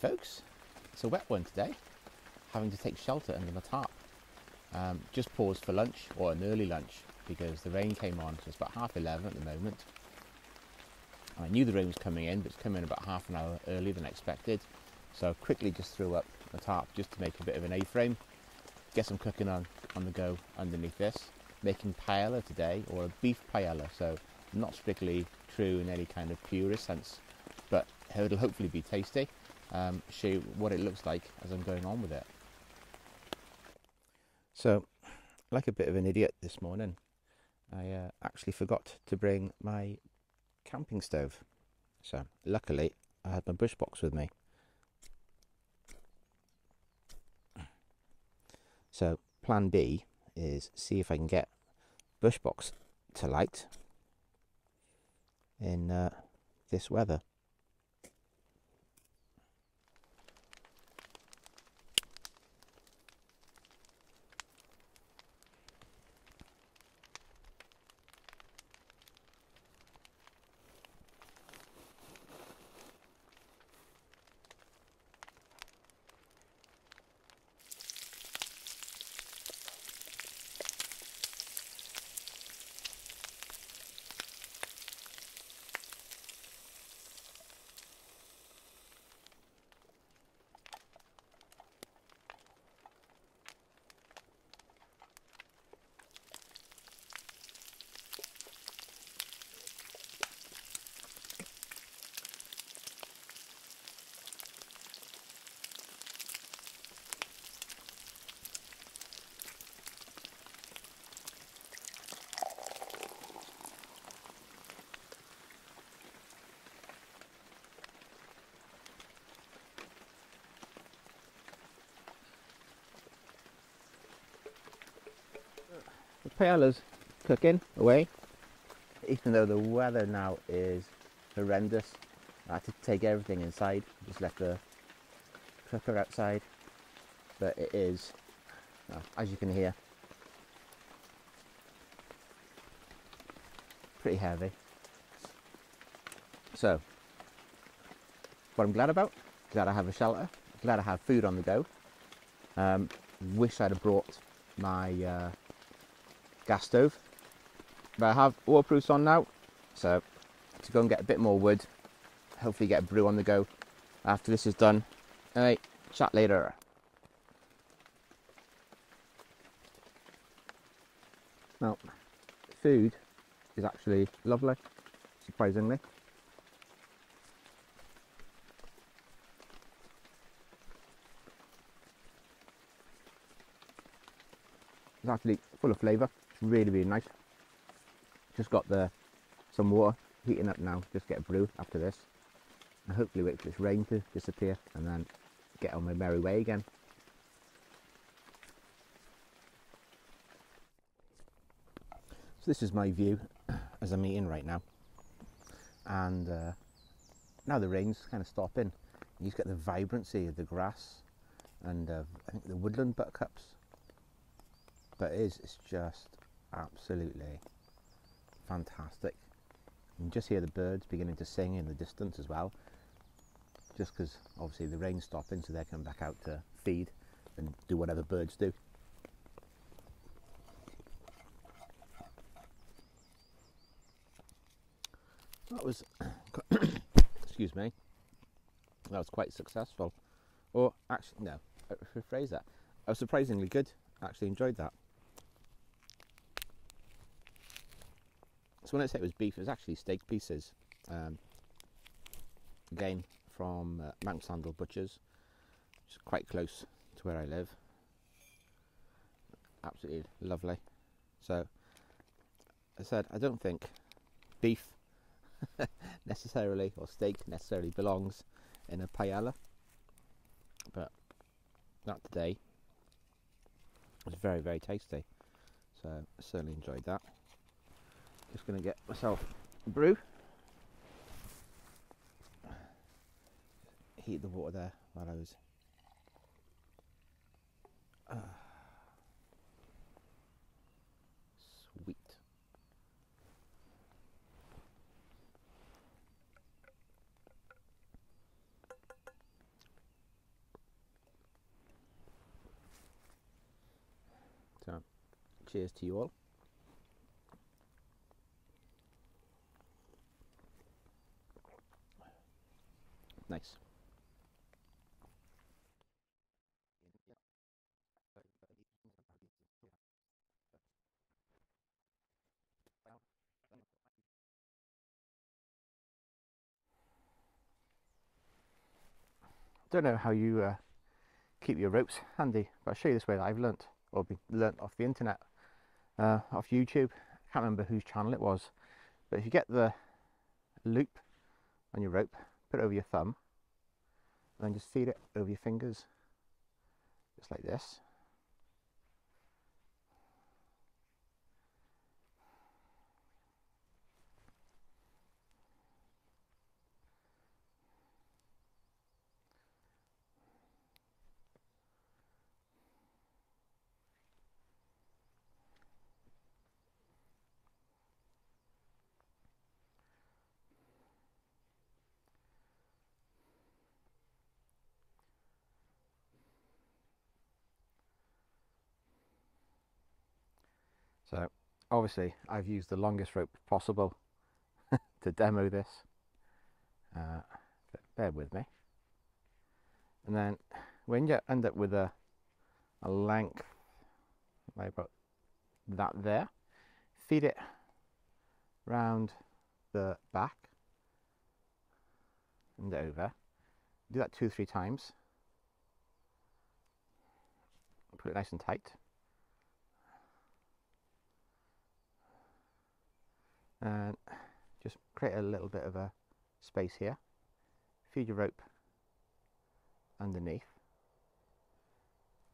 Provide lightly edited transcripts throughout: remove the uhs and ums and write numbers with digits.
folks, it's a wet one today, having to take shelter under my tarp. Just paused for lunch, or an early lunch, because the rain came on, so it's about 11:30 at the moment. I knew the rain was coming in, but it's coming in about half an hour earlier than expected, so I quickly just threw up the tarp just to make a bit of an A-frame, get some cooking on the go underneath this, making paella today, or a beef paella, so not strictly true in any kind of purist sense, but it'll hopefully be tasty. Show you what it looks like as I'm going on with it. So, like a bit of an idiot this morning, I actually forgot to bring my camping stove. So, luckily, I had my Bushbox with me. So, plan B is see if I can get Bushbox to light in this weather. The paella's cooking away, even though the weather now is horrendous. I had to take everything inside, just left the cooker outside, but it is, as you can hear, pretty heavy. So, what I'm glad about, glad I have a shelter, glad I have food on the go. Wish I'd have brought my gas stove, but I have waterproofs on now, so to go and get a bit more wood, hopefully get a brew on the go after this is done. Alright, chat later. Now, food is actually lovely, surprisingly. It's actually full of flavour. It's really, really nice. Just got some water heating up now. Just get a brew after this, and hopefully wait for this rain to disappear, and then get on my merry way again. So this is my view as I'm eating right now, and now the rain's kind of stopping. You just get the vibrancy of the grass and I think the woodland buttercups. But it's just absolutely fantastic. You can just hear the birds beginning to sing in the distance as well, just because obviously the rain's stopping, so they're coming back out to feed and do whatever birds do. That was excuse me, that was quite successful, or actually no, rephrase that, I was surprisingly good. Actually enjoyed that. So when I say it was beef, it was actually steak pieces. Again, from Mount Sandal Butchers, which is quite close to where I live. Absolutely lovely. So, I said, I don't think beef necessarily, or steak necessarily, belongs in a paella. But that today was very, very tasty. So, I certainly enjoyed that. Just going to get myself a brew. Heat the water there while I was sweet. Cheers to you all. Nice. Don't know how you keep your ropes handy, but I'll show you this way that I've learnt, or learnt off the internet, off YouTube. I can't remember whose channel it was, but if you get the loop on your rope, put it over your thumb, and then just feed it over your fingers, just like this. So obviously I've used the longest rope possible to demo this, but bear with me. And then when you end up with a length like about that there, feed it round the back and over. Do that 2 or 3 times. Put it nice and tight. And just create a little bit of a space here. Feed your rope underneath.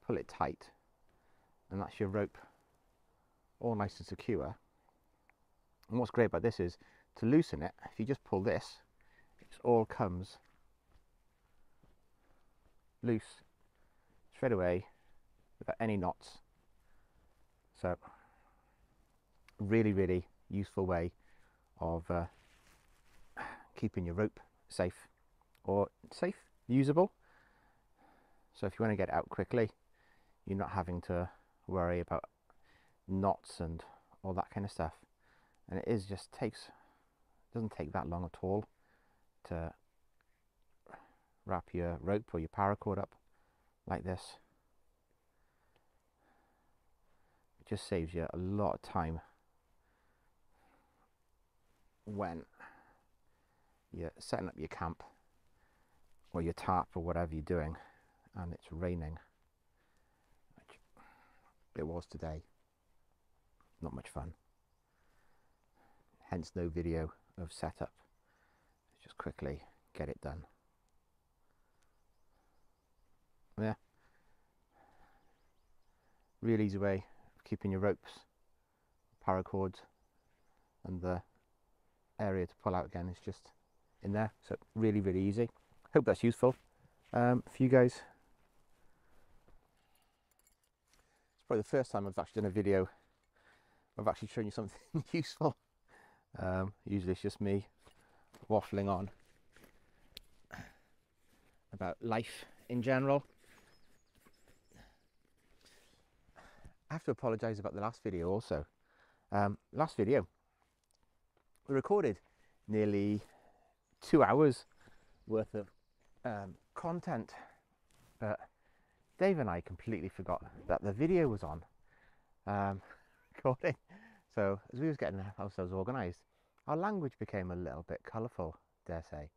Pull it tight. And that's your rope all nice and secure. And what's great about this is to loosen it, if you just pull this, it all comes loose straight away without any knots. So really useful way of keeping your rope safe, or usable. So if you want to get it out quickly, you're not having to worry about knots and all that kind of stuff. And it doesn't take that long at all to wrap your rope or your paracord up like this. It just saves you a lot of time when you're setting up your camp or your tarp or whatever you're doing and it's raining, which it was today. Not much fun. Hence no video of setup. Let's just quickly get it done. Yeah, real easy way of keeping your ropes, paracords, and the area to pull out again is just in there. So really easy. Hope that's useful for you guys. It's probably the first time I've actually done a video of actually showing you something useful. Usually it's just me waffling on about life in general. I have to apologise about the last video also. Last video we recorded nearly 2 hours worth of content, but Dave and I completely forgot that the video was on recording. So as we was getting ourselves organised, our language became a little bit colourful, dare say,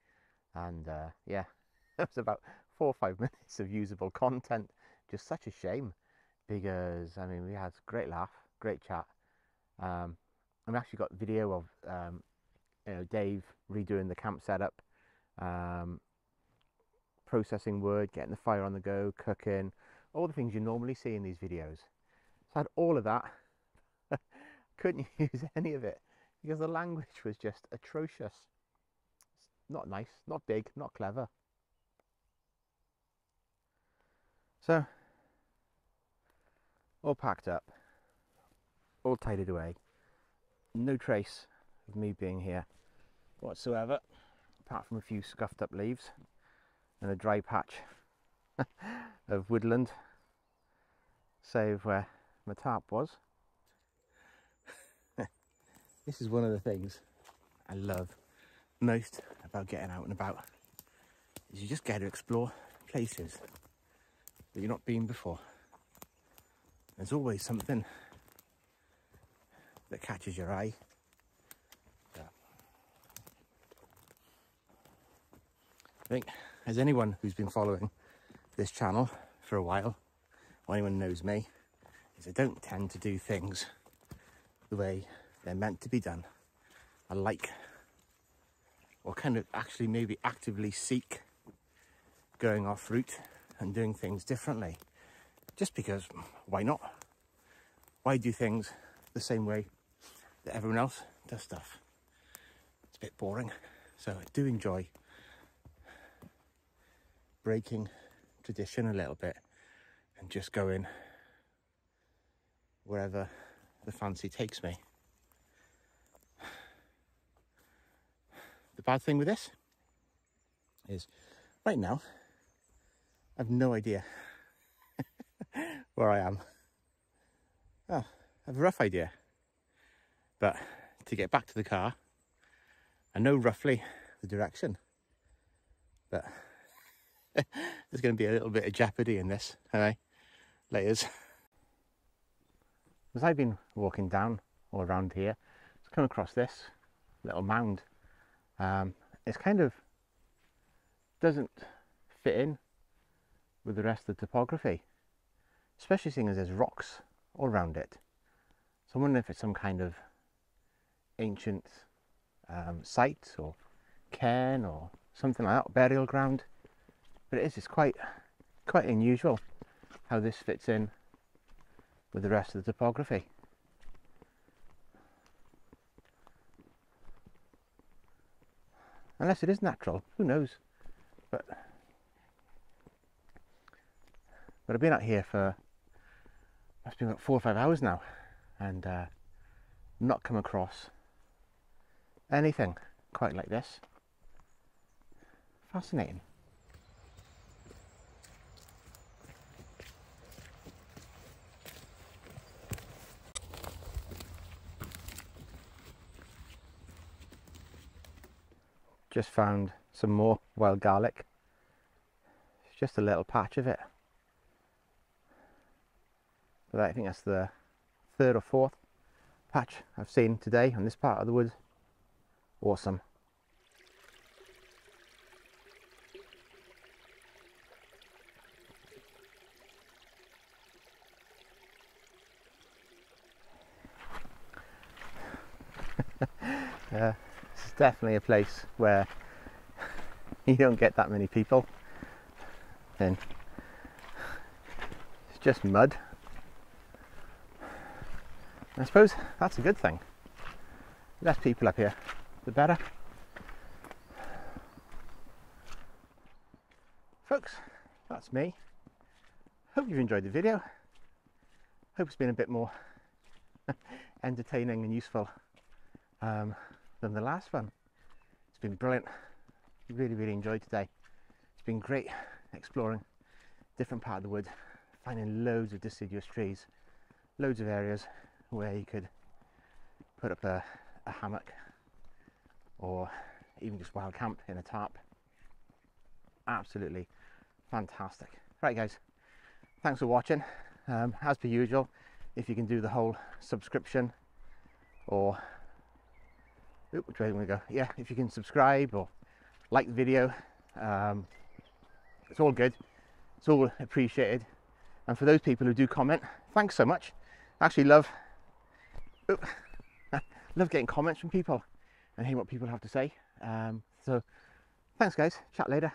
and yeah, it was about 4 or 5 minutes of usable content. Just such a shame, because I mean we had a great laugh, great chat. And we actually got video of you know, Dave redoing the camp setup, processing wood, getting the fire on the go, cooking, all the things you normally see in these videos. So I had all of that. Couldn't use any of it because the language was just atrocious. Not nice, not big, not clever. So all packed up, all tidied away, no trace of me being here whatsoever, apart from a few scuffed up leaves and a dry patch of woodland, save where my tarp was. This is one of the things I love most about getting out and about, is you just get to explore places that you've not been before. There's always something that catches your eye. Yeah. I think as anyone who's been following this channel for a while, or anyone knows me, is I don't tend to do things the way they're meant to be done. I like, or kind of actually maybe actively seek going off route and doing things differently. Just because, why not? Why do things the same way that everyone else does stuff? It's a bit boring. So I do enjoy breaking tradition a little bit and just going wherever the fancy takes me. The bad thing with this is right now I have no idea where I am. Oh, I have a rough idea, but to get back to the car I know roughly the direction, but there's going to be a little bit of jeopardy in this. Alright, laters. As I've been walking down all around here, I've come across this little mound. It's kind of doesn't fit in with the rest of the topography, especially seeing as there's rocks all around it. So I'm wondering if it's some kind of ancient site or cairn or something like that, burial ground. But it's quite unusual how this fits in with the rest of the topography. Unless it is natural, who knows? But I've been out here for, must be about 4 or 5 hours now, and not come across anything quite like this. Fascinating. Just found some more wild garlic. It's just a little patch of it. But I think that's the 3rd or 4th patch I've seen today on this part of the woods. Awesome. This is definitely a place where you don't get that many people. Then it's just mud. I suppose that's a good thing. The less people up here, the better. Folks, that's me. Hope you've enjoyed the video. Hope it's been a bit more entertaining and useful than the last one. It's been brilliant. Really enjoyed today. It's been great exploring different part of the wood, finding loads of deciduous trees, loads of areas where you could put up a hammock or even just wild camp in a tarp. Absolutely fantastic. Right guys, thanks for watching. As per usual, if you can do the whole subscription or which way do we go? Yeah, if you can subscribe or like the video, it's all good, it's all appreciated. And for those people who do comment, thanks so much. I actually love getting comments from people and hearing what people have to say. So thanks guys, chat later.